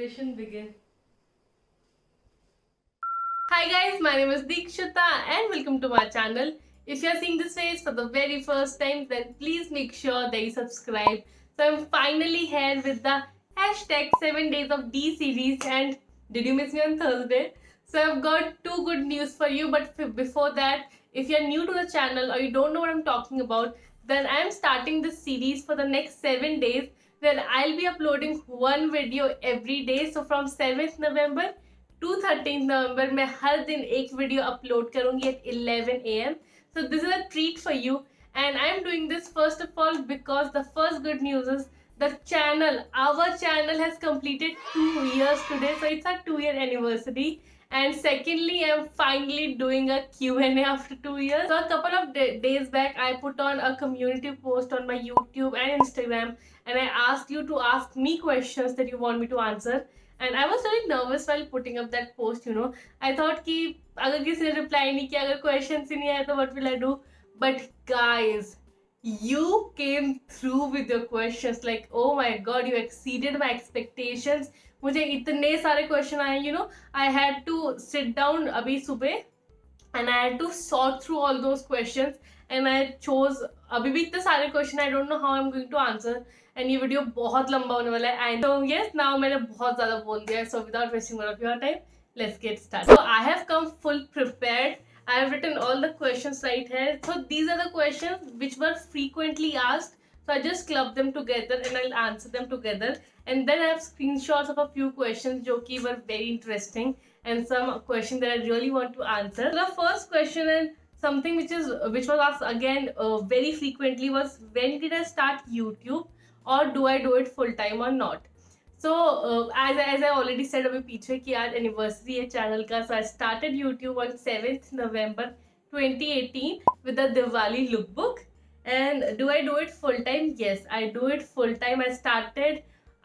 conversation begin. Hi guys, my name is Dikshita and welcome to my channel. If you are seeing this face for the very first time, then please make sure that you subscribe. So I'm finally here with the hashtag 7 days of D series, and did you miss me on Thursday? So I've got two good news for you, but before that, if you're new to the channel or you don't know what I'm talking about, then I'm starting this series for the next 7 days where I'll be uploading one video every day. So from 7th November to 13th नवंबर मैं हर दिन एक video upload करूंगी at 11 AM. So this is a treat for you, and I'm doing this first of all because the first good news is our channel has completed 2 years today, so it's our 2-year anniversary. And secondly, I'm finally doing a Q&A after 2 years. So a couple of days back, I put on a community post on my YouTube and Instagram, and I asked you to ask me questions that you want me to answer. And I was really nervous while putting up that post, you know. I thought कि अगर किसी ने reply नहीं किया, अगर questions ही नहीं आए तो what will I do? But guys, you came through with your questions. Like, oh my god, you exceeded my expectations. मुझे इतने सारे question आए, you know. I had to sit down अभी सुबह and I had to sort through all those questions, and I chose अभी भी इतने सारे question, I don't know how I'm going to answer. And ये वीडियो बहुत लंबा होने वाला है. And so yes, now मैंने बहुत ज़्यादा बोल दिया है. So without wasting more of your time, let's get started. So I have come full prepared. I have written all the questions right here. So these are the questions which were frequently asked. So I just clubbed them together and I'll answer them together. And then I have screenshots of a few questions जो कि were very interesting, and some questions that I really want to answer. So the first question, and something which was asked again very frequently, was when did I start YouTube, or do I do it full time or not? So as I already said अभी पीछे कि आज anniversary है channel का, so I started YouTube on 7th November 2018 with the Diwali lookbook. And do I do it full time? Yes, I do it full time.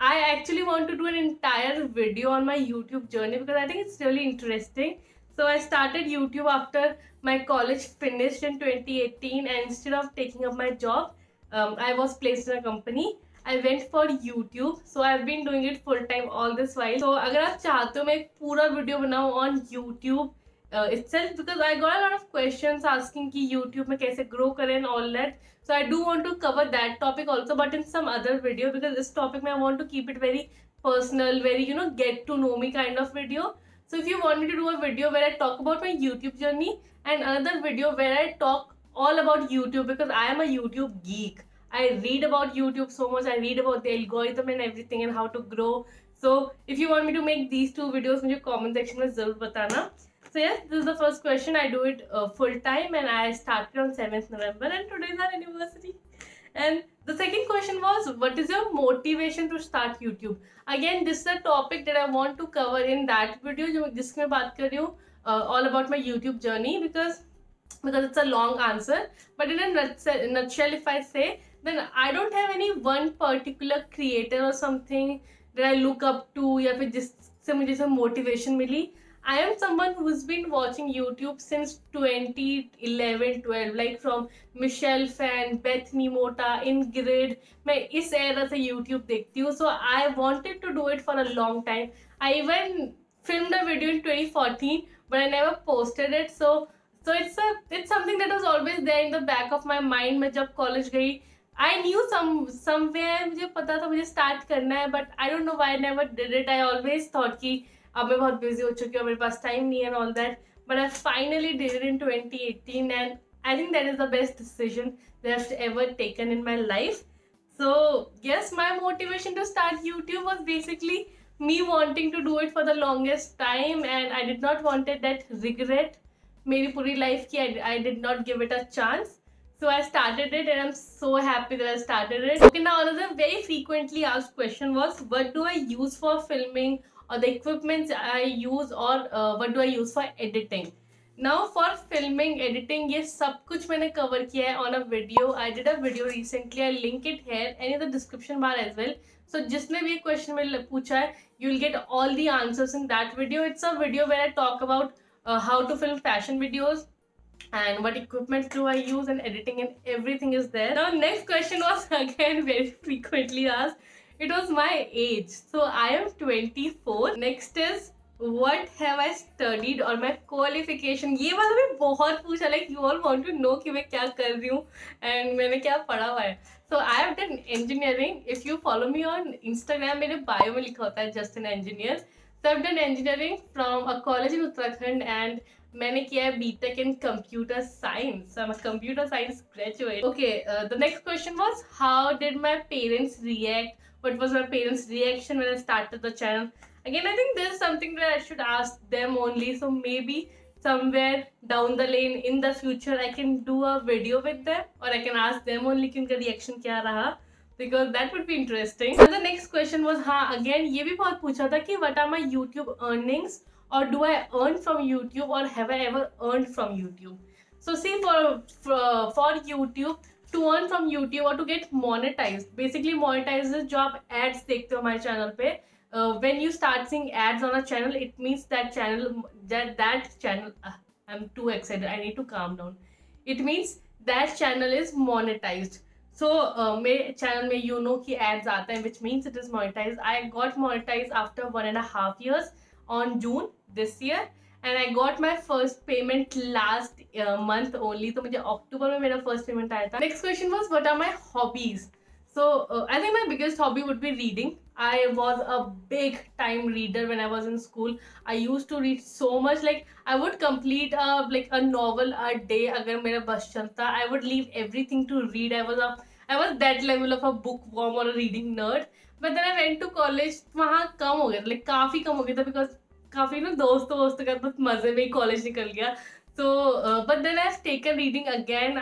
I actually want to do an entire video on my YouTube journey because I think it's really interesting. So I started YouTube after my college finished in 2018, and instead of taking up my job, I was placed in a company. I went for YouTube, so I've been doing it full time all this while. So अगर आप चाहते हो मैं एक पूरा video बनाऊँ on YouTube itself, because I got a lot of questions asking कि YouTube में कैसे grow करें and all that. So I do want to cover that topic also, but in some other video, because this topic I want to keep it very personal, very, you know, get to know me kind of video. So if you want me to do a video where I talk about my YouTube journey, and another video where I talk all about YouTube, because I am a YouTube geek. I read about YouTube so much. I read about the algorithm and everything and how to grow. So if you want me to make these two videos, मुझे comment section में ज़रूर बताना. So yes, this is the first question. I do it full time, and I started on 7th November, and today is our anniversary. And the second question was, what is your motivation to start YouTube? Again, this is a topic that I want to cover in that video जिसमें मैं बात कर रही हूँ all about my YouTube journey, because it's a long answer. But in a nutshell, if I say, then I don't have any one particular creator or something that I look up to या फिर जिससे मुझे motivation milli. I am someone who's been watching YouTube since 2011-12, like from Michelle Fan, Bethany Mota, Ingrid. मैं इस era से YouTube देखती हूँ. So I wanted to do it for a long time. I even filmed a video in 2014, but I never posted it. So it's something that was always there in the back of my mind. मैं जब college गई, I knew somewhere मुझे पता था मुझे start करना है, but I don't know why I never did it. I always thought कि अब मैं बहुत busy हो चुकी हूँ, मेरे पास time नहीं है and all that. But I finally did it in 2018, and I think that is the best decision that I've ever taken in my life. So yes, my motivation to start YouTube was basically me wanting to do it for the longest time, and I did not wanted that regret मेरी पूरी life की. I did not give it a chance. So I started it, and I'm so happy that I started it. Okay, now another very frequently asked question was, what do I use for filming, or the equipments I use, or what do I use for editing? Now for filming, editing, ये सब कुछ मैंने cover किया है on a video. I did a video recently. I'll link it here and in the description bar as well. So जिसने भी ये question में पूछा है, you'll get all the answers in that video. It's a video where I talk about how to film fashion videos, and what equipment do I use, and editing, and everything is there. Now next question was again very frequently asked, It was my age. So I am 24. Next is what have I studied or my qualification. ये वाला भी बहुत पूछा, like you all want to know कि मैं क्या कर रही हूँ and मैंने क्या पढ़ा हुआ है. So I have done engineering. If you follow me on Instagram, मेरे bio में लिखा होता है just an engineer. So I've done engineering from a college in Uttarakhand and मैंने किया है BTech in computer science. So I'm a computer science graduate. Okay, the next question was how did my parents react? What was my parents' reaction when I started the channel? Again, I think this is something that I should ask them only. So maybe somewhere down the lane in the future I can do a video with them or I can ask them only कि उनका reaction क्या रहा, because that would be interesting. And the next question was हाँ again ये भी बहुत पूछा था कि what are my YouTube earnings or do I earn from YouTube or have I ever earned from YouTube? So see for YouTube, to earn from YouTube or to get monetized, basically monetized is जो आप ads देखते हो हमारे channel पे. When you start seeing ads on a channel, it means that channel I'm too excited, I need to calm down. It means that channel is monetized. So मेरे channel में you know कि ads आते हैं, which means it is monetized. I got monetized after 1.5 years on June this year and I got my first payment last month only. तो मुझे अक्टूबर में मेरा first payment आया था. Next question was what are my hobbies? So I think my biggest hobby would be reading. I was a big time reader when I was in school. I used to read so much, like I would complete a novel a day अगर मेरा बस चलता. I would leave everything to read. I was that level of a bookworm or a reading nerd. But then I went to college. वहाँ कम हो गया, like काफी कम हो गया था, because काफी ना दोस्तों का तो मजे में ही कॉलेज निकल गया. So but then I've taken reading again.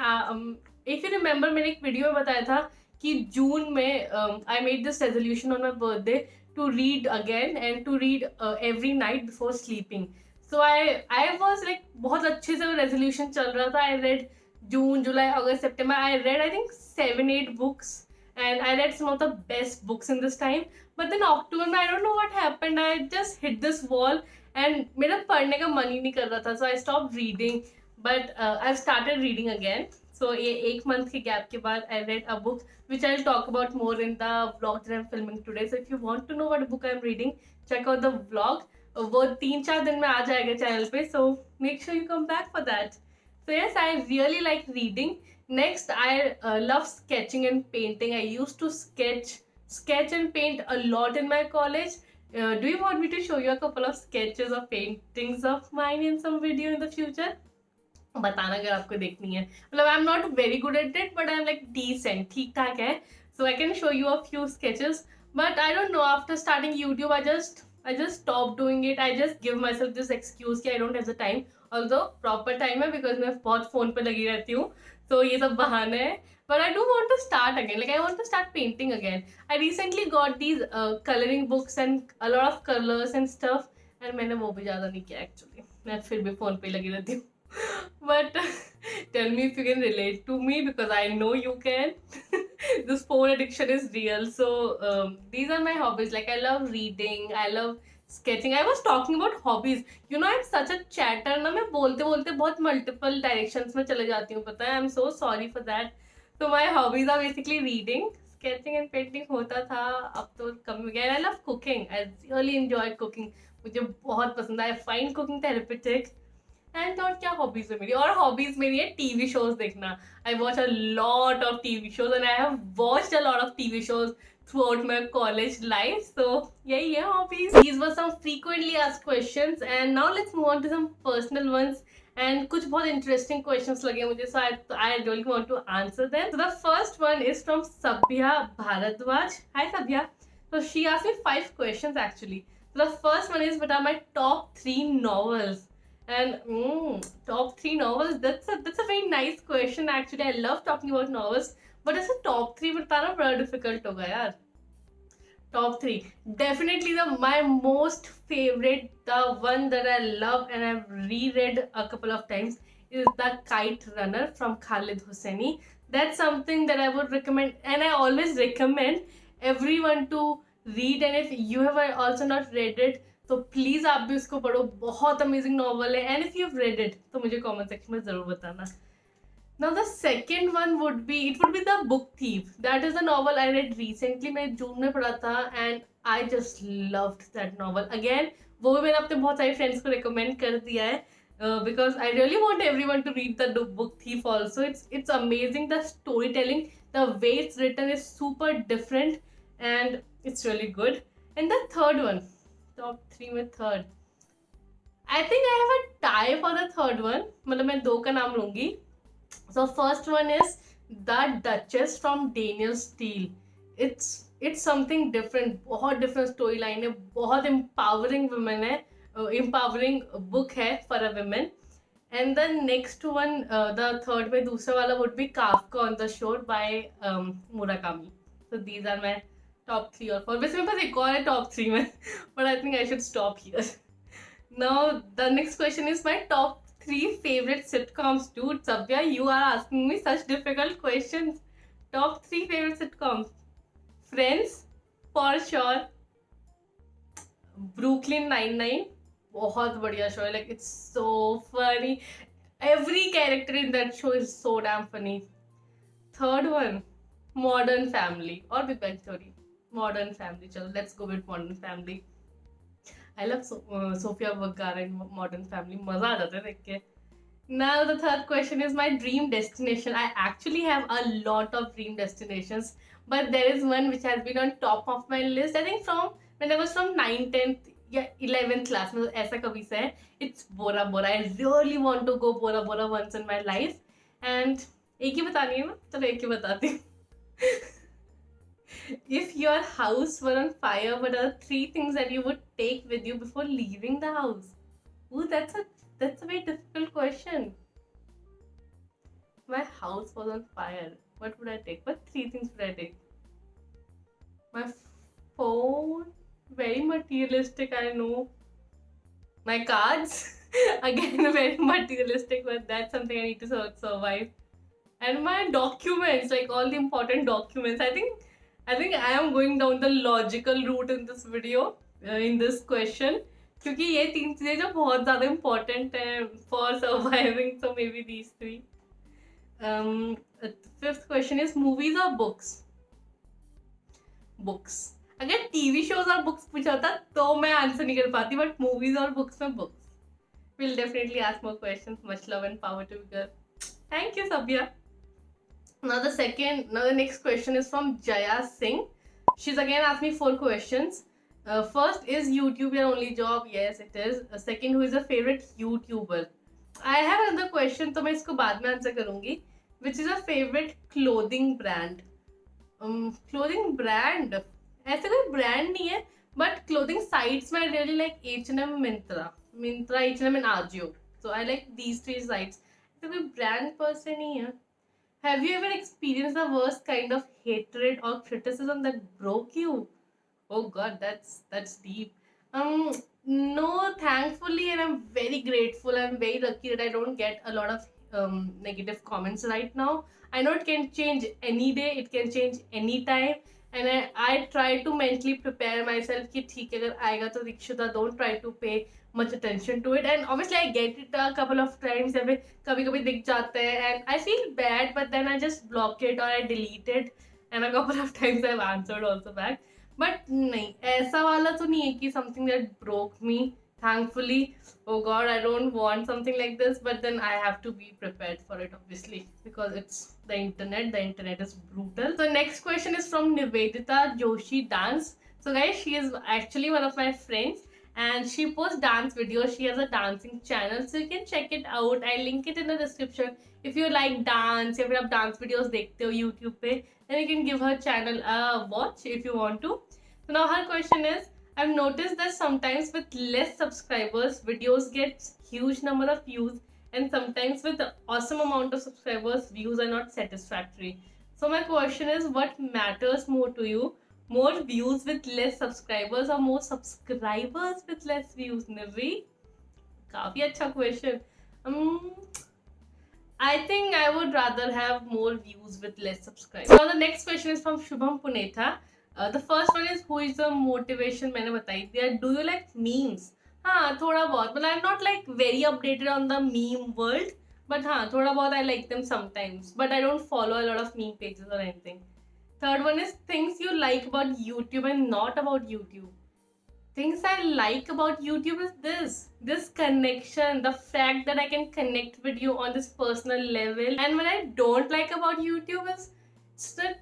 If you remember मैंने एक वीडियो में बताया था कि जून में I made this resolution on my birthday to read again and to read every night before sleeping. So I was like बहुत अच्छे से वो resolution चल रहा था. I read June, July, August, September. I read I think 7-8 books and I read some of the best books in this time. But then October, I don't know what happened. I just hit this wall and मेरा पढ़ने का मन ही नहीं कर रहा था. So I stopped reading. But I've started reading again. So ये एक month के gap के बाद I read a book which I'll talk about more in the vlog that I'm filming today. So if you want to know what book I'm reading, check out the vlog. वो 3-4 दिन में आ जाएगा channel पे. So make sure you come back for that. So yes, I really like reading. Next, I love sketching and painting. I used to sketch and paint a lot in my college. Do you want me to show you a couple of sketches or paintings of mine in some video in the future? बताना अगर आपको देखनी है. मतलब I'm not very good at it, but I'm like decent, ठीक ठाक है. So I can show you a few sketches. But I don't know, after starting YouTube, I just stopped doing it. I just give myself this excuse कि I don't have the time. Although proper time है, because मैं बहुत phone पे लगी रहती हूँ. So ये सब बहाने हैं. But I do want to start again. Like I want to start painting again. I recently got these coloring books and a lot of colors and stuff. And मैंने वो भी ज़्यादा नहीं किया actually. मैं फिर भी phone पे लगी रहती हूँ. But tell me if you can relate to me, because I know you can. This phone addiction is real. So these are my hobbies. Like I love reading. I love sketching. I was talking about hobbies. You know, I'm such a chatter ना, मैं बोलते बोलते बहुत multiple directions में चले जाती हूँ, पता है. I'm so sorry for that. So my hobbies are basically reading, sketching and painting होता था, अब तो कम हो गया. I love cooking. I really enjoy cooking. मुझे बहुत पसंद है. I find cooking therapeutic. And और क्या हॉबीज है मेरी, और हॉबीज मेरी है टीवी शोज देखना. I watch a lot of TV shows and I have watched a lot of TV shows throughout my college life. So यही है hobbies. These were some frequently asked questions and now let's move on to some personal ones. And कुछ बहुत interesting questions लगे मुझे, so I really want to answer them. So the first one is from Sabya Bharadwaj. Hi Sabya. So she asked me 5 questions actually. So the first one is what are my top 3 novels? And top 3 novels, that's a very nice question actually. I love talking about novels, but ऐसे top 3 बताना बड़ा difficult होगा यार. Top 3, definitely my most favorite, the one that I love and I've reread a couple of times, is The Kite Runner from Khalid Hosseini. That's something that I would recommend, and I always recommend everyone to read. And if you have also not read it, तो please आप भी उसको पढ़ो. बहुत amazing novel है. And if you have read it तो मुझे comment section में जरूर बताना. Now the second one would be the Book Thief. That is a novel I read recently. मैं जून में पढ़ा था and I just loved that novel. Again, वो भी मैंने अपने बहुत सारे friends को recommend कर दिया है because I really want everyone to read the Book Thief also. It's amazing, the storytelling, the way it's written is super different and it's really good. And the third one, top 3 में third. I think I have a tie for the third one. मतलब मैं दो का नाम लूंगी. So first one is The Duchess from Daniel Steele. It's something different. बहुत different storyline है. बहुत empowering women है. Empowering book है for a woman. And the next one, the third में दूसरा वाला would be Kafka on the Shore by Murakami. So these are my top 3 or 4. वैसे मेरे पास एक और है top 3 में, but I think I should stop here. Now the next question is my top 3 favorite sitcoms. Dude, Sabya, you are asking me such difficult questions. Top 3 favorite sitcoms. Friends, for sure. Brooklyn Nine-Nine. बहुत बढ़िया show है. Like, it's so funny. Every character in that show is so damn funny. Third one, Modern Family or Big Bang Theory. Modern Family. Chalo, let's go with Modern Family. I love Sofia Vergara in Modern Family. मजा आ जाता है देख के. Now the third question is my dream destination. I actually have a lot of dream destinations, but there is one which has been on top of my list. I think from when I was from 9th, 10th या 11th class में ऐसा कभी से है. It's Bora Bora. I really want to go Bora Bora once in my life. And एक ही बतानी है ना, चलो एक ही बताती हूँ. If your house were on fire, what are the 3 things that you would take with you before leaving the house? Ooh, that's a very difficult question. My house was on fire. What would I take? What 3 things would I take? My phone. Very materialistic, I know. My cards. Again, very materialistic, but that's something I need to survive. And my documents, like all the important documents. I think I am going down the logical route in this video, in this question. क्योंकि ये 3 चीजें जो बहुत ज़्यादा important हैं for surviving, so maybe these 3. Fifth question is movies or books? Books. अगर TV shows और books पूछा होता तो मैं आंसर नहीं कर पाती, but movies और books में books. We'll definitely ask more questions. Much love and power to you, girl. Thank you, Sabya. Now the next question is from Jaya Singh. She's again asked me 4 questions. First, is YouTube your only job? Yes, it is. Second, who is your favorite YouTuber? I have another question, तो मैं इसको बाद में answer करूंगी. Which is your favorite clothing brand? Clothing brand? ऐसे कोई brand नहीं है, but clothing sites में I really like H&M, Myntra, H&M and Ajio. So I like these 3 sites. ऐसे कोई brand per se नहीं है. Have you ever experienced the worst kind of hatred or criticism that broke you? Oh God, that's deep. No, thankfully, and I'm very grateful. I'm very lucky that I don't get a lot of negative comments right now. I know it can change any day. It can change anytime. And I try to mentally prepare myself कि ठीक है अगर आएगा तो Dikshita, don't try to pay much attention to it. And obviously I get it a couple of times. जब कभी दिख जाता है and I feel bad, but then I just block it or I delete it. And a couple of times I've answered also back. But नहीं, ऐसा वाला तो नहीं है कि something that broke me. Thankfully, oh God, I don't want something like this, but then I have to be prepared for it, obviously, because it's the internet. The internet is brutal. So next question is from Nivedita Joshi Dance. So guys, she is actually one of my friends and she posts dance videos. She has a dancing channel, so you can check it out. I'll link it in the description. If you like dance, if you have dance videos देखते हो YouTube पे, then you can give her channel a watch if you want to. So now her question is, I've noticed that sometimes with less subscribers, videos get huge number of views, and sometimes with the awesome amount of subscribers, views are not satisfactory. So my question is, what matters more to you? More views with less subscribers or more subscribers with less views? Nivi, काफी अच्छा question. I think I would rather have more views with less subscribers. Now the next question is from Shubham Punetha. The first one is, who is the motivation? मैंने बताई दिया. Do you like memes? हाँ थोड़ा बहुत, but I'm not like very updated on the meme world, But हाँ, थोड़ा बहुत I like them sometimes. But I don't follow a lot of meme pages or anything. Third one is things you like about YouTube and not about YouTube. Things I like about YouTube is this connection, the fact that I can connect with you on this personal level. And what I don't like about YouTube is it's that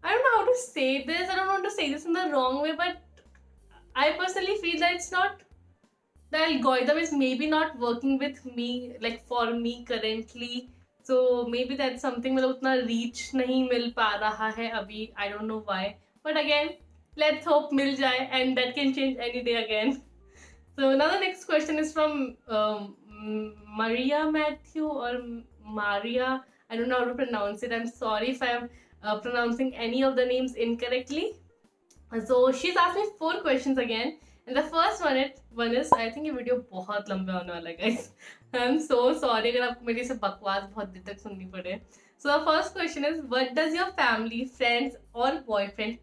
I don't know how to say this. I don't want to say this in the wrong way, but I personally feel that it's not the algorithm is maybe not working with me, like for me currently. So maybe that's something मतलब उतना reach नहीं मिल पा रहा है अभी. I don't know why. But again, let's hope मिल जाए, and that can change any day again. So now the next question is from Maria Matthew or Maria. I don't know how to pronounce it. I'm sorry if I'm pronouncing any of the names incorrectly. So she's asked me 4 questions again. And the first one is I think ये video बहुत लंबा होने वाला है guys. I'm so sorry अगर आपको मेरी से बकवास बहुत देर तक सुननी पड़े. So the first question is, what does your family, friends or boyfriend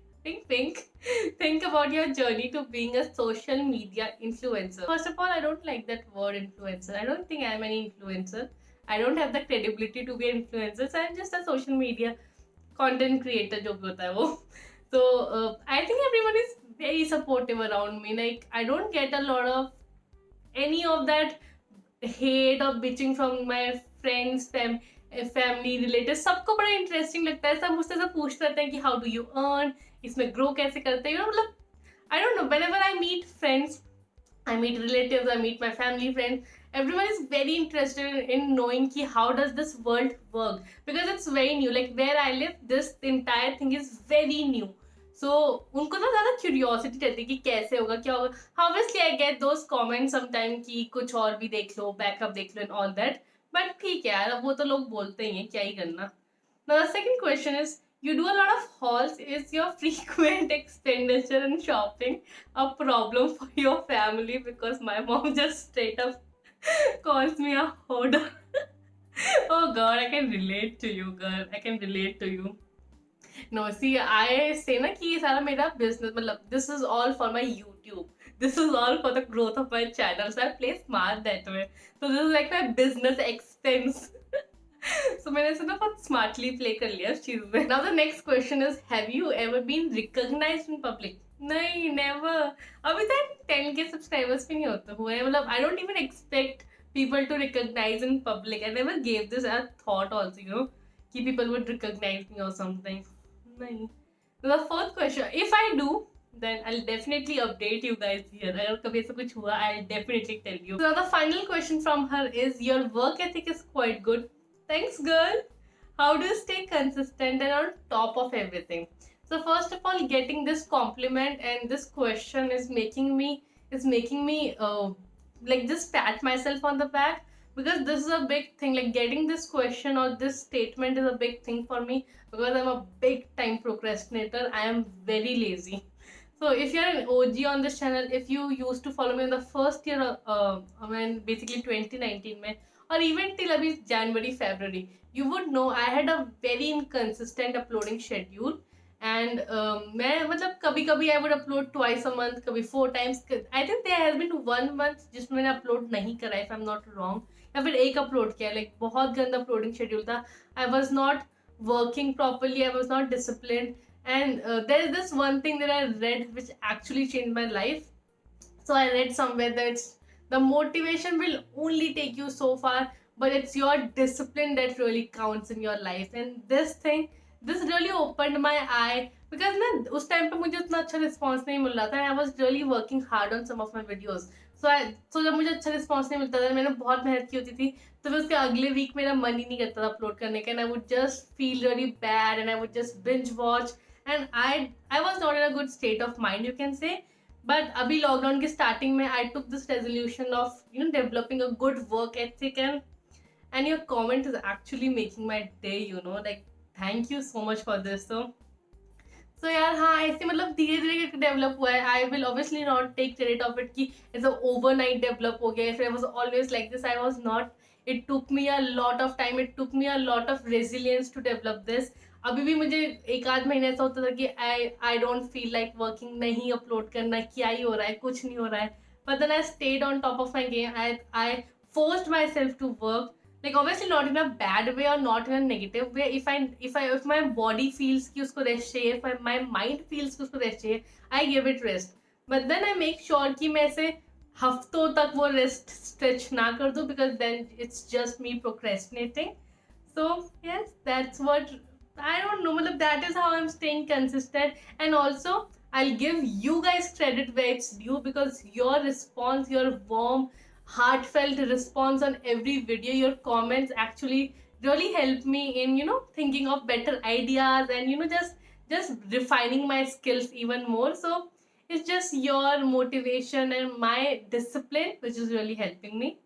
think about your journey to being a social media influencer? First of all, I don't like that word influencer. I don't think I'm any influencer. I don't have the credibility to be an influencer. So I'm just a social media content creator जो भी होता है वो. So I think everyone is very supportive around me. Like I don't get a lot of any of that hate or bitching from my friends, family, relatives. सबको बड़ा interesting लगता है. सब मुझसे सब पूछते रहते हैं कि how do you earn, इसमें grow कैसे करते हैं. मतलब I don't know. Whenever I meet friends, I meet relatives, I meet my family friends. Everyone is very interested in knowing ki how does this world work, because it's very new. Like where I live, this entire thing is very new. So उनको ना ज़्यादा curiosity रहती है कि कैसे होगा क्या होगा. Obviously I get those comments sometime कि कुछ और भी देख लो, backup देख लो and all that. But ठीक है यार, अब वो तो लोग बोलते ही हैं, क्या ही करना. Now the second question is, you do a lot of hauls. Is your frequent expenditure in shopping a problem for your family? Because my mom just straight up calls me a hoarder. Oh god, I can relate to you, girl. I can relate to you. No, see, I say ना कि ये सारा मेरा business, मतलब this is all for my YouTube. This is all for the growth of my channel. So I play smart that way. So this is like my business expense. So मैंने इसे ना बहुत smartly play कर लिया इस चीज में. Now the next question is, have you ever been recognized in public? नहीं, never. अभी तक 10K subscribers भी नहीं होते हुए. मतलब I don't even expect people to recognize in public. I never gave this a thought also, you know, कि people would recognize me or something. नहीं. The fourth question, if I do, then I'll definitely update you guys here. अगर कभी ऐसा कुछ हुआ, I'll definitely tell you. So the final question from her is, your work ethic is quite good. Thanks, girl. How do you stay consistent and on top of everything? So first of all, getting this compliment and this question is making me like just pat myself on the back, because this is a big thing. Like getting this question or this statement is a big thing for me, because I'm a big time procrastinator. I am very lazy. So if you're an OG on this channel, if you used to follow me in the first year, when basically 2019 में, or even till abhi January, February, you would know I had a very inconsistent uploading schedule. And मैं मतलब कभी कभी I would upload twice a month, कभी 4 times. I think there has been 1 month जिसमें मैंने upload नहीं करा, if I'm not wrong, या फिर एक upload किया. Like बहुत गंदा uploading schedule था. I was not working properly, I was not disciplined. And there is this one thing that I read which actually changed my life. So I read somewhere that the motivation will only take you so far, but it's your discipline that really counts in your life. And this really opened my eye, because ना उस time पे मुझे उतना अच्छा response नहीं मिल रहा था. I was really working hard on some of my videos. So जब मुझे अच्छा रिस्पॉन्स नहीं मिलता था, मैंने बहुत मेहनत की होती थी, तो फिर उसके अगले वीक मेरा मन ही नहीं करता था अपलोड करने का. And I would just feel really bad and I would just binge watch. And I was not in a good state of mind, you can say. But अभी लॉकडाउन के स्टार्टिंग में I took this resolution of, you know, developing a good work ethic. And your comment is actually making my day, you know, like thank you so much for this. So यार हाँ, ऐसे मतलब धीरे धीरे develop हुआ है. I will obviously not take credit of it कि ऐसा ओवरनाइट डेवलप हो गया. फिर I was always like this, I was not. It took me a lot of time, it took me a lot of resilience to develop this. अभी भी मुझे 1-8 महीने ऐसा होता था कि I don't feel like working, नहीं अपलोड करना, क्या ही हो रहा है, कुछ नहीं हो रहा है. But then I stayed on top of my game. I forced myself to work. like obviously not in a bad way or not in a negative way. If my body feels कि उसको rest चाहिए, if my mind feels कि उसको rest चाहिए, I give it rest. But then I make sure कि मैं ऐसे हफ्तों तक वो rest stretch ना कर दूँ, because then it's just me procrastinating. So yes, that's what I don't know. मतलब that is how I'm staying consistent, and also I'll give you guys credit where it's due, because your response, your warm, heartfelt response on every video, your comments actually really help me in thinking of better ideas, and just refining my skills even more. So it's just your motivation and my discipline which is really helping me.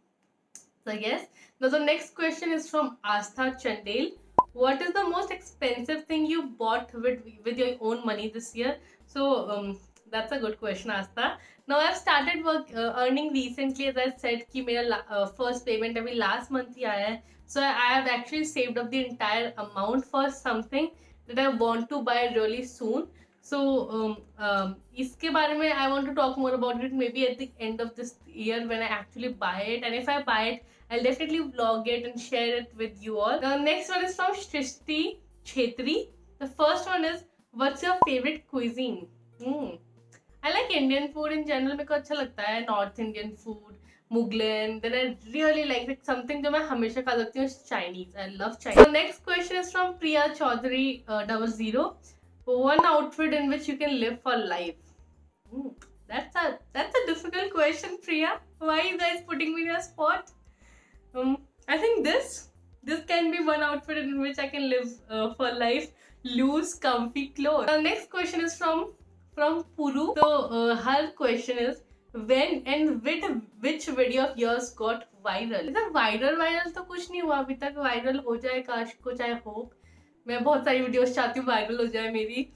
So yes. Now the next question is from Astha Chandel. What is the most expensive thing you bought with your own money this year? So that's a good question, Astha. Now I've started earning recently, as I said कि मेरा first payment अभी last month ही आया है. So I have actually saved up the entire amount for something that I want to buy really soon. So इसके बारे में I want to talk more about it maybe at the end of this year when I actually buy it, and if I buy it, I'll definitely vlog it and share it with you all. The next one is from Shrishti Chetri. The first one is, what's your favorite cuisine? I like Indian food in general. मेरे को अच्छा लगता है North Indian food, Mughal. Then I really like something जो मैं हमेशा खा सकती हूँ is Chinese. I love Chinese. The next question is from Priya Chaudhary 00. One outfit in which you can live for life. That's a difficult question, Priya. Why are you guys putting me in a spot? I think this can be one outfit in which I can live for life. Loose, comfy clothes. The next question is from Puru. So her question is, when and which video of yours got viral? viral तो कुछ नहीं हुआ अभी तक. Viral हो जाए काश को, चाहे hope. मैं बहुत सारी videos चाहती हूँ viral हो जाए मेरी.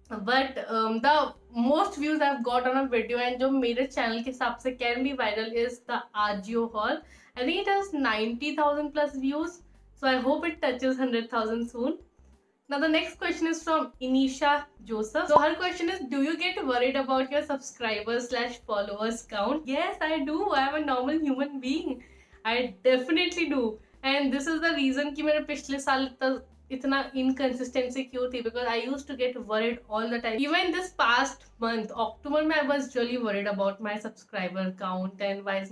But the most views I've got on a video and जो मेरे channel के हिसाब से can be viral is the Ajio haul. I think it has 90,000 plus views. So I hope it touches 100,000 soon. Now the next question is from Inisha Joseph. So her question is, do you get worried about your subscribers/followers count? Yes, I do. I am a normal human being. I definitely do. And this is the reason कि मेरे पिछले साल इतना inconsistency क्यों थी, because I used to get worried all the time. Even this past month, October में I was really worried about my subscriber count and why is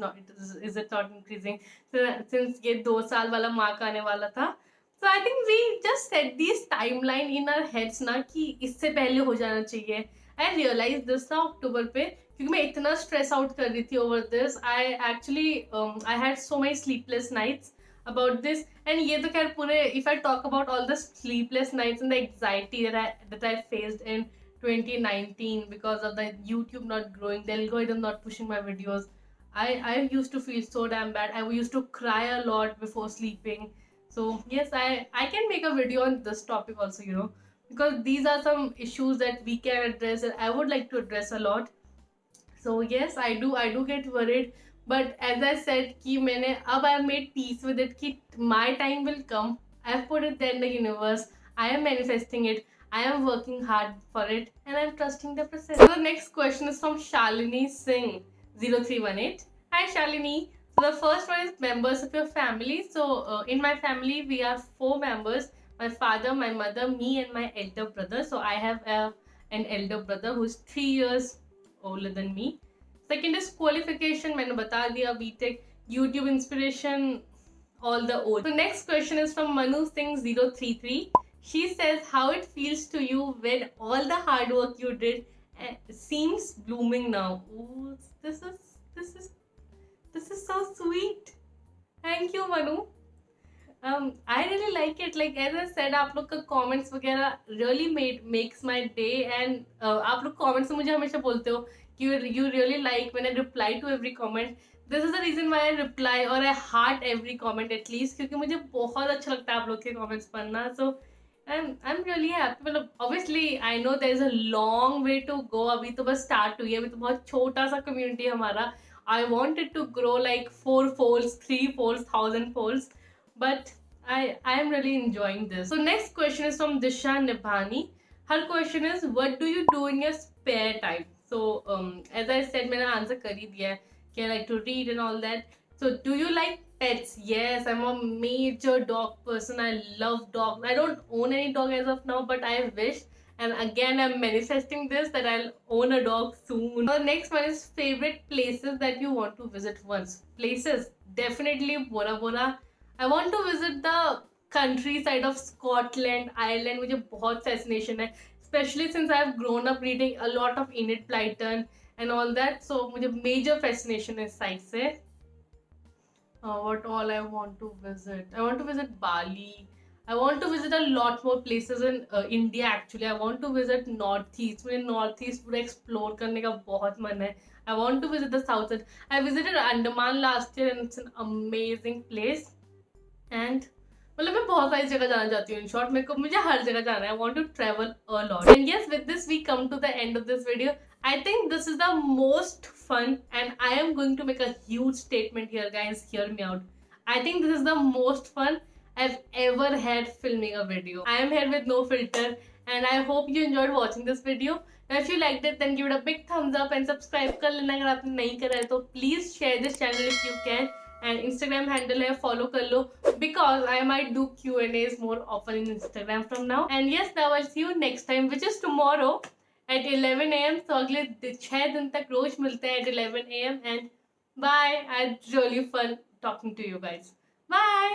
it not increasing since ये 2 साल वाला mark आने वाला था. So I think we just set this timeline in our heads ना कि इससे पहले हो जाना चाहिए. I realized this ना October पे, क्योंकि मैं इतना stress out कर रही थी over this. I actually I had so many sleepless nights about this, and ये तो खैर पूरे, if I talk about all the sleepless nights and the anxiety that I faced in 2019 because of the YouTube not growing, the algorithm not pushing my videos, I used to feel so damn bad. I used to cry a lot before sleeping. So yes, I can make a video on this topic also, because these are some issues that we can address and I would like to address a lot. So yes, I do get worried. But as I said कि मैंने अब I have made peace with it कि my time will come. I have put it there in the universe. I am manifesting it. I am working hard for it, and I am trusting the process. So the next question is from Shalini Singh 0318. Hi Shalini. So the first one is members of your family. So in my family we are 4 members: my father, my mother, me, and my elder brother. So I have an elder brother who is 3 years older than me. Second is qualification, मैंने बता दिया, BTech, YouTube inspiration, all the old. So next question is from Manu Singh 033. She says, how it feels to you when all the hard work you did seems blooming now. Ooh, this is so sweet. Thank you, Manu. I really like it. Like as I said, आप लोग का comments वगैरह really makes my day, and आप लोग comments में मुझे हमेशा बोलते हो you really like when I reply to every comment. This is the reason why I reply or I heart every comment at least, क्योंकि मुझे बहुत अच्छा लगता है आप लोग के comments पढ़ना. So I'm really happy. मतलब obviously I know there is a long way to go. अभी तो बस start हुई है, अभी तो बहुत छोटा सा community है हमारा. I want it to grow like 4 folds, 3 folds, 1,000 folds. But I am really enjoying this. So next question is from Disha Nibhani. Her question is, what do you do in your spare time? So as I said, मैंने answer कर ही दिया है कि I like to read and all that. So do you like Pets, yes, I'm a major dog person. I love dogs. I don't own any dog as of now, but I wish. And again, I'm manifesting this that I'll own a dog soon. The next one is favorite places that you want to visit once. Places, definitely Bora Bora. I want to visit the countryside of Scotland, Ireland, मुझे बहुत fascination है. Especially since I've grown up reading a lot of Enid Blyton and all that. So मुझे major fascination है इस side से. What all I want to visit? I want to visit Bali. I want to visit a lot more places in India actually. I want to visit Northeast. मुझे Northeast पूरा explore करने का बहुत मन है. I want to visit the South. I visited Andaman last year and it's an amazing place. And मतलब मैं बहुत सारी जगह जाना चाहती हूँ. In short, मुझे हर जगह जाना है. I want to travel a lot. And yes, with this we come to the end of this video. I think this is the most fun, and I am going to make a huge statement here, guys. Hear me out. I think this is the most fun I've ever had filming a video. I am here with no filter, and I hope you enjoyed watching this video. Now, if you liked it, then give it a big thumbs up and subscribe कर लेना अगर आपने नहीं करा है तो please share this channel if you can. And Instagram handle है follow कर लो because I might do Q&As more often in Instagram from now. And yes, now I'll see you next time, which is tomorrow at 11 a.m. So अगले 6 दिन तक रोज मिलते हैं at 11 a.m. And bye. I had really fun talking to you guys. Bye.